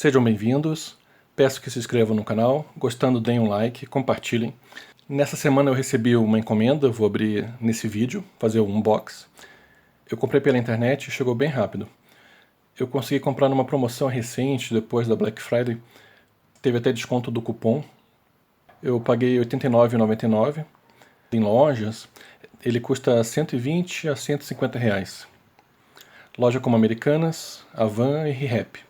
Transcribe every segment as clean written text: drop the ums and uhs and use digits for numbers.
Sejam bem-vindos, peço que se inscrevam no canal, gostando deem um like, compartilhem. Nessa semana eu recebi uma encomenda, vou abrir nesse vídeo, fazer um unboxing. Eu comprei pela internet e chegou bem rápido. Eu consegui comprar numa promoção recente, depois da Black Friday, teve até desconto do cupom. Eu paguei R$ 89,99 em lojas, ele custa 120 a 150 reais. Loja como Americanas, Avan e ReHap.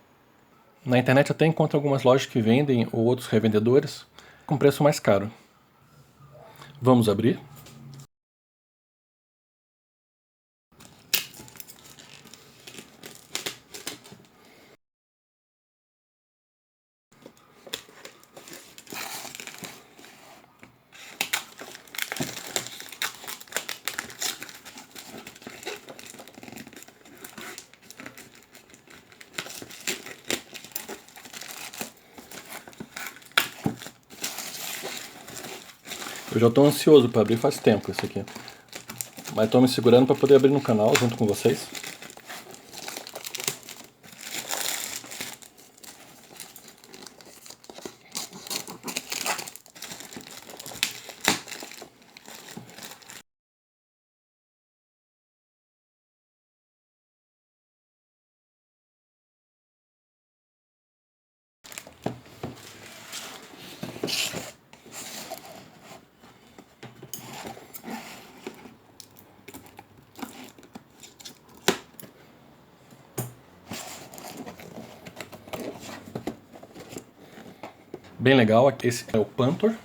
Na internet até encontra algumas lojas que vendem ou outros revendedores com preço mais caro. Vamos abrir? Eu já estou ansioso para abrir faz tempo isso aqui. Mas estou me segurando para poder abrir no canal junto com vocês. Bem legal, esse é o Panther.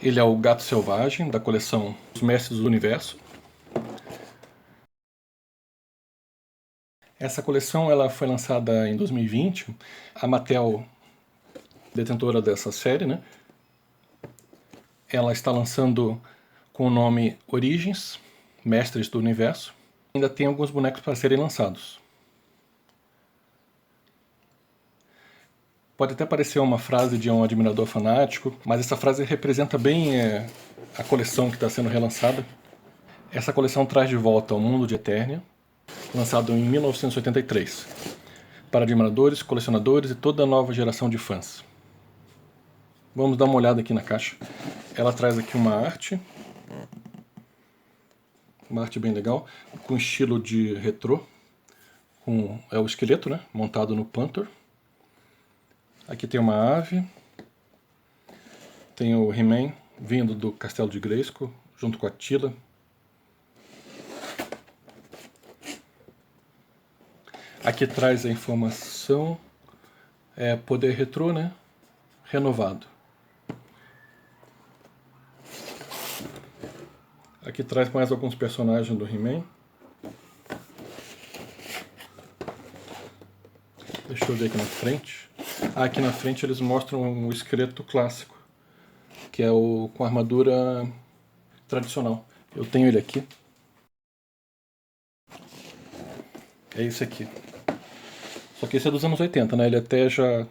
Ele é o gato selvagem da coleção Os Mestres do Universo. Essa coleção ela foi lançada em 2020. A Mattel, detentora dessa série, né? Ela está lançando com o nome Origins, Mestres do Universo. Ainda tem alguns bonecos para serem lançados. Pode até parecer uma frase de um admirador fanático, mas essa frase representa bem a coleção que está sendo relançada. Essa coleção traz de volta o mundo de Eternia, lançado em 1983, para admiradores, colecionadores e toda a nova geração de fãs. Vamos dar uma olhada aqui na caixa. Ela traz aqui uma arte bem legal, com estilo de retrô. É o esqueleto, né, montado no Panther. Aqui tem uma ave, tem o He-Man vindo do Castelo de Grayskull, junto com a Teela. Aqui traz a informação, poder retrô, né, renovado. Aqui traz mais alguns personagens do He-Man. Deixa eu ver aqui na frente. Aqui na frente eles mostram o esqueleto clássico, que é o com armadura tradicional. Eu tenho ele aqui. É esse aqui. Só que esse é dos anos 80, né? Ele até já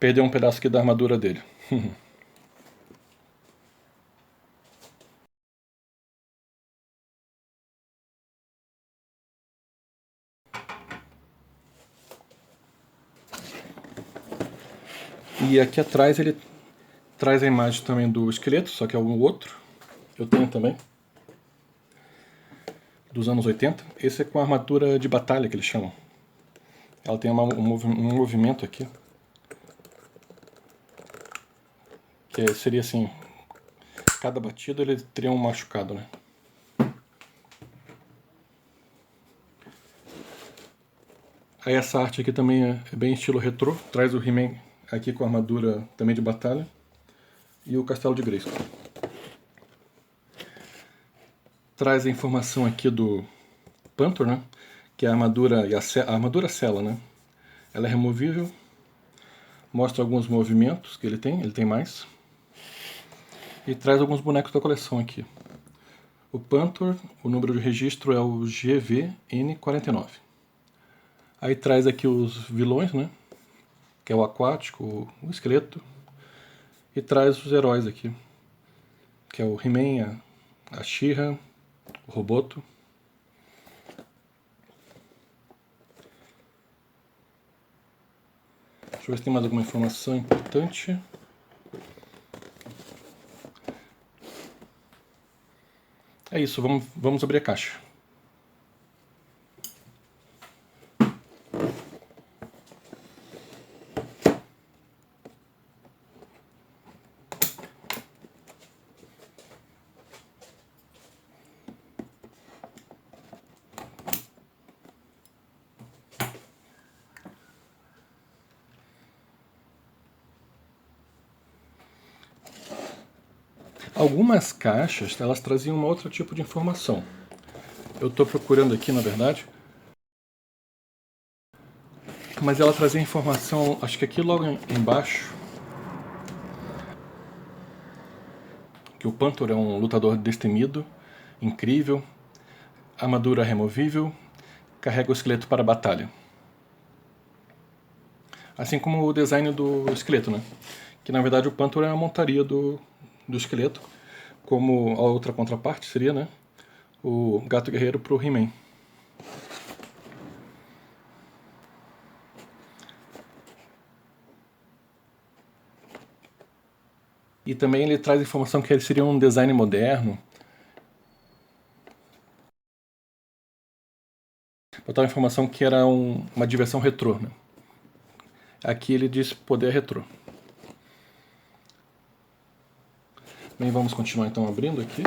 perdeu um pedaço aqui da armadura dele. E aqui atrás ele traz a imagem também do esqueleto, só que é um outro. Eu tenho também. Dos anos 80. Esse é com a armadura de batalha que eles chamam. Ela tem um movimento aqui. Que seria assim, cada batida ele teria um machucado, né? Aí essa arte aqui também é bem estilo retrô. Traz o He-Man aqui com a armadura também de batalha. E o Castelo de Grayskull. Traz a informação aqui do Panther, né? Que é a armadura, a armadura sela, né? Ela é removível. Mostra alguns movimentos que ele tem mais. E traz alguns bonecos da coleção aqui. O Panther, o número de registro é o GVN49. Aí traz aqui os vilões, né? Que é o aquático, o esqueleto. E traz os heróis aqui. Que é o He-Man, a She-Ra, o Roboto. Deixa eu ver se tem mais alguma informação importante. É isso, vamos abrir a caixa. Algumas caixas, elas traziam um outro tipo de informação. Eu estou procurando aqui, na verdade, mas ela trazia informação, acho que aqui logo embaixo, que o Panther é um lutador destemido, incrível, armadura removível, carrega o esqueleto para a batalha. Assim como o design do esqueleto, né? Que na verdade o Panther é a montaria do esqueleto, como a outra contraparte seria, né? O Gato Guerreiro pro He-Man. E também ele traz informação que ele seria um design moderno. Botar a informação que era uma diversão retrô, né? Aqui ele diz poder retrô. Bem, vamos continuar então abrindo aqui.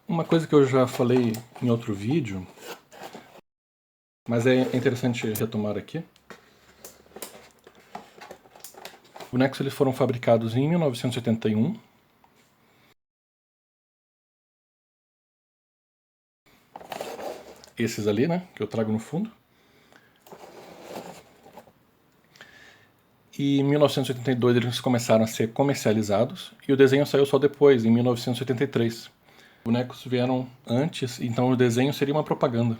Uma coisa que eu já falei em outro vídeo, mas é interessante retomar aqui. Os bonecos eles foram fabricados em 1981. Esses ali, né, que eu trago no fundo. E em 1982 eles começaram a ser comercializados e o desenho saiu só depois, em 1983. Os bonecos vieram antes, então o desenho seria uma propaganda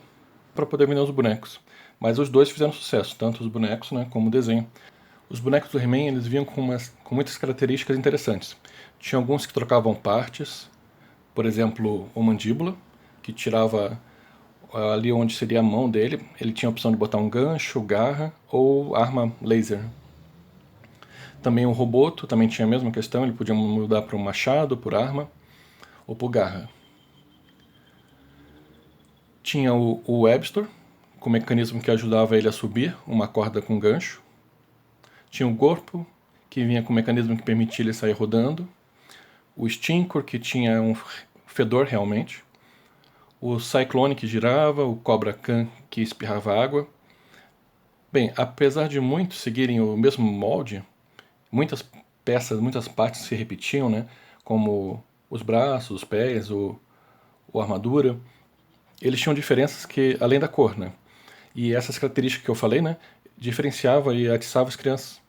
para poder vender os bonecos. Mas os dois fizeram sucesso, tanto os bonecos, né, como o desenho. Os bonecos do He-Man eles vinham com muitas características interessantes. Tinha alguns que trocavam partes, por exemplo, o Mandíbula, que tirava ali onde seria a mão dele, ele tinha a opção de botar um gancho, garra ou arma laser. Também o Roboto também tinha a mesma questão, ele podia mudar para um machado, por arma ou por garra. Tinha o Webster, com um mecanismo que ajudava ele a subir uma corda com gancho. Tinha o Gorpo, que vinha com um mecanismo que permitia ele sair rodando. O Stinkor, que tinha um fedor realmente. O Cyclone, que girava. O Cobra Khan, que espirrava água. Bem, apesar de muitos seguirem o mesmo molde, muitas peças, muitas partes se repetiam, né? Como os braços, os pés, a armadura. Eles tinham diferenças que, além da cor, né? E essas características que eu falei, né? Diferenciava e atiçava as crianças.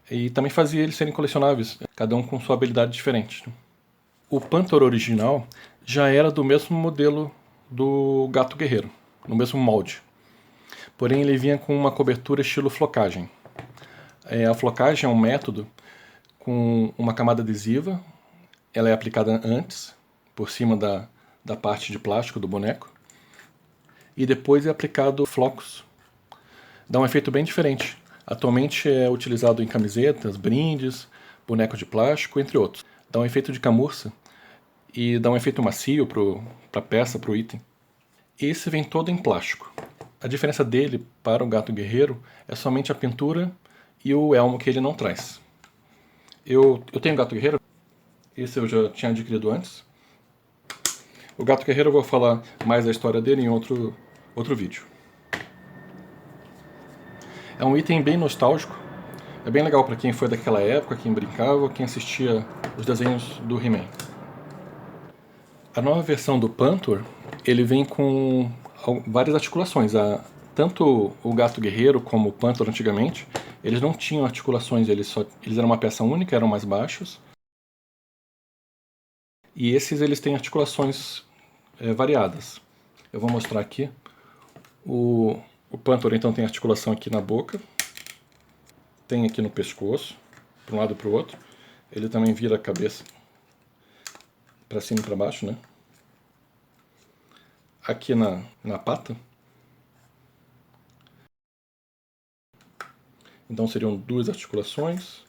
E também fazia eles serem colecionáveis, cada um com sua habilidade diferente. O Panther original já era do mesmo modelo do Gato Guerreiro, no mesmo molde. Porém, ele vinha com uma cobertura estilo flocagem. A flocagem é um método com uma camada adesiva, ela é aplicada antes, por cima da parte de plástico do boneco e depois é aplicado flocos. Dá um efeito bem diferente. Atualmente é utilizado em camisetas, brindes, boneco de plástico, entre outros. Dá um efeito de camurça e dá um efeito macio para a peça, para o item. Esse vem todo em plástico. A diferença dele para o gato guerreiro é somente a pintura e o elmo que ele não traz. Eu tenho o gato guerreiro, esse eu já tinha adquirido antes. O gato guerreiro eu vou falar mais da história dele em outro vídeo. É um item bem nostálgico, é bem legal para quem foi daquela época, quem brincava, quem assistia os desenhos do He-Man. A nova versão do Pantor, ele vem com várias articulações. Tanto o gato guerreiro como o Pantor antigamente, eles não tinham articulações, eles eram uma peça única, eram mais baixos. E esses eles têm articulações variadas. Eu vou mostrar aqui. O Pantor então tem articulação aqui na boca, tem aqui no pescoço, para um lado e para o outro. Ele também vira a cabeça para cima e para baixo, né? Aqui na pata. Então seriam duas articulações.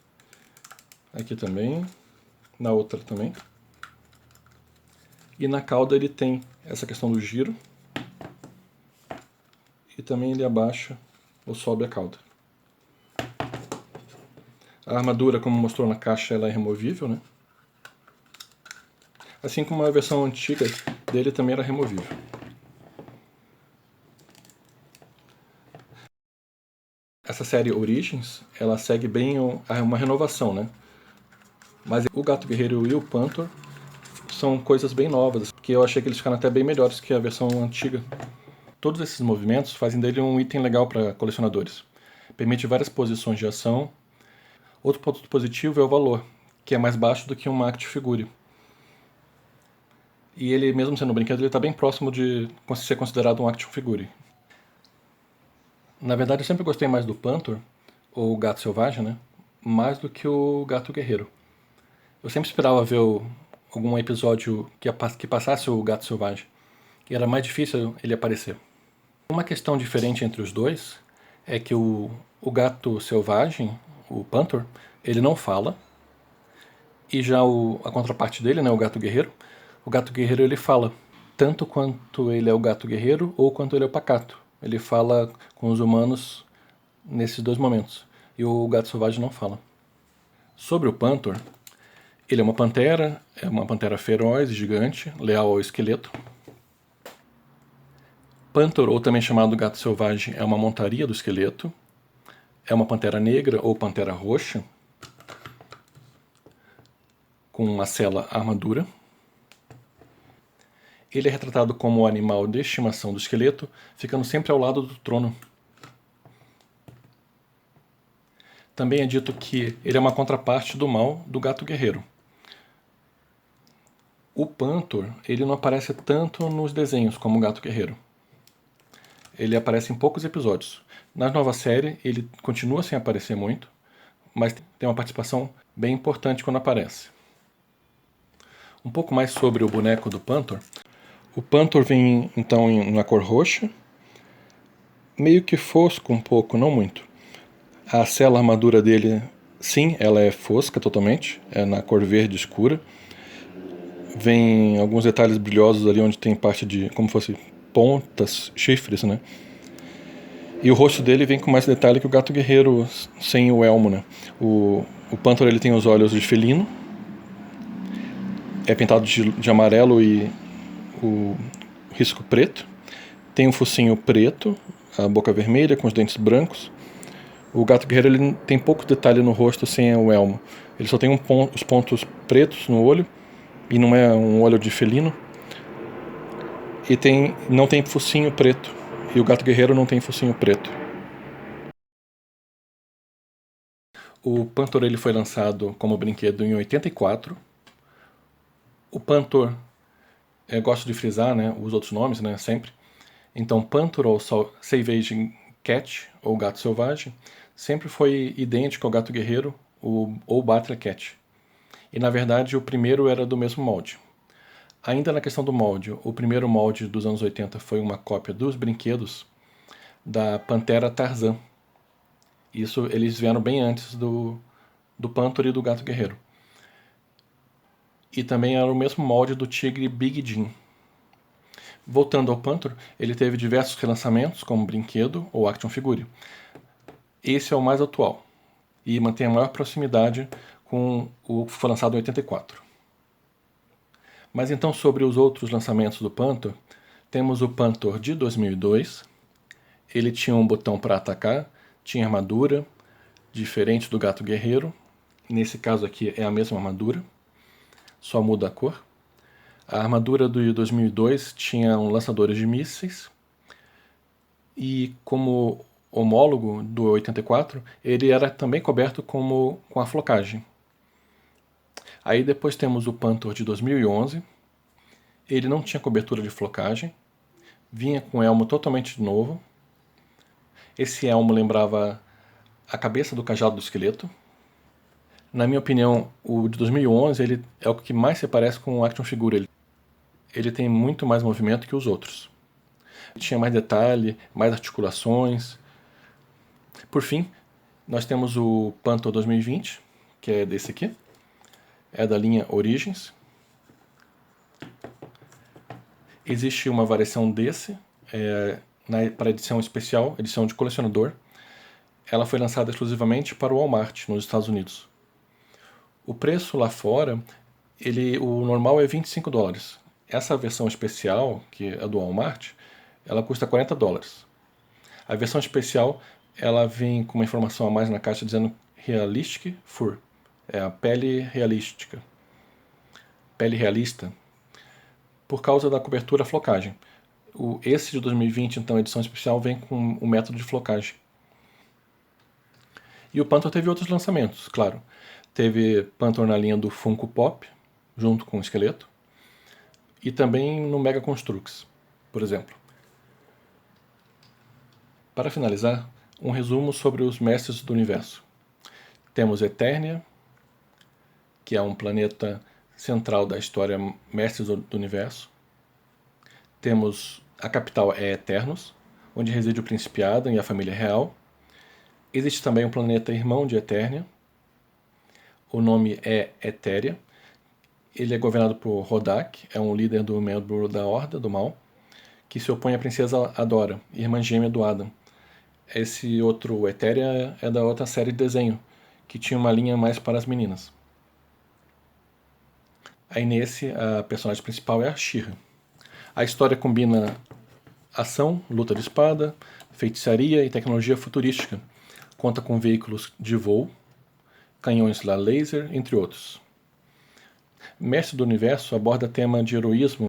Aqui também, na outra também. E na cauda ele tem essa questão do giro. E também ele abaixa ou sobe a cauda. A armadura, como mostrou na caixa, ela é removível, né? Assim como a versão antiga dele também era removível. Essa série Origins, ela segue bem uma renovação, né? Mas o Gato Guerreiro e o Pantor são coisas bem novas, que eu achei que eles ficaram até bem melhores que a versão antiga. Todos esses movimentos fazem dele um item legal para colecionadores. Permite várias posições de ação. Outro ponto positivo é o valor, que é mais baixo do que uma action figure. E ele, mesmo sendo um brinquedo, ele está bem próximo de ser considerado um action figure. Na verdade, eu sempre gostei mais do Pantor, ou Gato Selvagem, né? Mais do que o Gato Guerreiro. Eu sempre esperava ver algum episódio que passasse o Gato Selvagem. E era mais difícil ele aparecer. Uma questão diferente entre os dois é que o Gato Selvagem, o Pantor, ele não fala. E já a contraparte dele, né, o Gato Guerreiro, o Gato Guerreiro ele fala. Tanto quanto ele é o Gato Guerreiro ou quanto ele é o Pacato. Ele fala com os humanos nesses dois momentos. E o Gato Selvagem não fala. Sobre o Pantor, ele é uma pantera feroz, gigante, leal ao esqueleto. Pantor, ou também chamado Gato Selvagem, é uma montaria do esqueleto. É uma pantera negra ou pantera roxa, com uma sela armadura. Ele é retratado como o animal de estimação do esqueleto, ficando sempre ao lado do trono. Também é dito que ele é uma contraparte do mal do Gato Guerreiro. O Pantor, ele não aparece tanto nos desenhos como o Gato Guerreiro. Ele aparece em poucos episódios. Na nova série, ele continua sem aparecer muito, mas tem uma participação bem importante quando aparece. Um pouco mais sobre o boneco do Pantor. O Pantor vem então na cor roxa, meio que fosco um pouco, não muito. A sela armadura dele, sim, ela é fosca totalmente, é na cor verde escura. Vem alguns detalhes brilhosos ali onde tem parte de, como fosse pontas, chifres, né? E o rosto dele vem com mais detalhe que o Gato Guerreiro sem o elmo, né? O Pantor ele tem os olhos de felino, é pintado de amarelo e o risco preto, tem um focinho preto, a boca vermelha com os dentes brancos. O Gato Guerreiro ele tem pouco detalhe no rosto sem o elmo, ele só tem os pontos pretos no olho, e não é um olho de felino, e não tem focinho preto, e o Gato Guerreiro não tem focinho preto. O Pantor ele foi lançado como brinquedo em 84. O Pantor, eu gosto de frisar, né, os outros nomes, né, sempre. Então, Pantor ou Savage Cat, ou Gato Selvagem, sempre foi idêntico ao Gato Guerreiro ou Battle Cat. E, na verdade, o primeiro era do mesmo molde. Ainda na questão do molde, o primeiro molde dos anos 80 foi uma cópia dos brinquedos da Pantera Tarzan. Isso eles vieram bem antes do Panther e do Gato Guerreiro. E também era o mesmo molde do tigre Big Jim. Voltando ao Panther, ele teve diversos relançamentos, como brinquedo ou action figure. Esse é o mais atual e mantém a maior proximidade com o que foi lançado em 84. Mas então, sobre os outros lançamentos do Panther, temos o Panther de 2002. Ele tinha um botão para atacar, tinha armadura, diferente do Gato Guerreiro. Nesse caso aqui é a mesma armadura, só muda a cor. A armadura do 2002 tinha lançadores de mísseis e, como homólogo do 84, ele era também coberto com a flocagem. Aí depois temos o Panther de 2011. Ele não tinha cobertura de flocagem, vinha com elmo totalmente novo. Esse elmo lembrava a cabeça do cajado do esqueleto. Na minha opinião, o de 2011 ele é o que mais se parece com o action figure. Ele tem muito mais movimento que os outros. Ele tinha mais detalhe, mais articulações. Por fim, nós temos o Panther 2020, que é desse aqui. É da linha Origins. Existe uma variação desse para edição especial, edição de colecionador. Ela foi lançada exclusivamente para o Walmart, nos Estados Unidos. O preço lá fora, o normal é $25. Essa versão especial, que é do Walmart, ela custa $40. A versão especial, ela vem com uma informação a mais na caixa dizendo Realistic Fur. É a pele realística. Pele realista. Por causa da cobertura flocagem. Esse de 2020, então, a edição especial, vem com o método de flocagem. E o Panther teve outros lançamentos, claro. Teve Panther na linha do Funko Pop, junto com o esqueleto. E também no Mega Construx, por exemplo. Para finalizar, um resumo sobre os Mestres do Universo. Temos Eternia, que é um planeta central da história Mestres do Universo. Temos a capital é Eternos, onde reside o Príncipe Adam e a família real. Existe também um planeta irmão de Eternia. O nome é Etéria. Ele é governado por Rodak, é um líder do membro da Horda do Mal, que se opõe à princesa Adora, irmã gêmea do Adam. Esse outro Etéria é da outra série de desenho, que tinha uma linha mais para as meninas. Aí nesse, a personagem principal é a She-Ra. A história combina ação, luta de espada, feitiçaria e tecnologia futurística. Conta com veículos de voo, canhões laser, entre outros. Mestre do Universo aborda tema de heroísmo.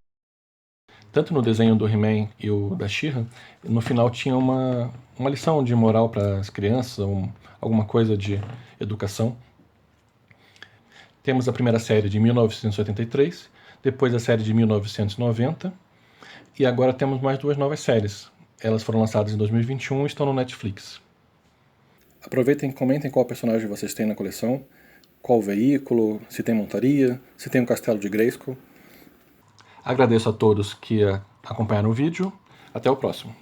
Tanto no desenho do He-Man e o da She-Ra, no final tinha uma lição de moral para as crianças, alguma coisa de educação. Temos a primeira série de 1983, depois a série de 1990, e agora temos mais duas novas séries. Elas foram lançadas em 2021 e estão no Netflix. Aproveitem e comentem qual personagem vocês têm na coleção, qual veículo, se tem montaria, se tem um castelo de Grayskull. Agradeço a todos que acompanharam o vídeo. Até o próximo.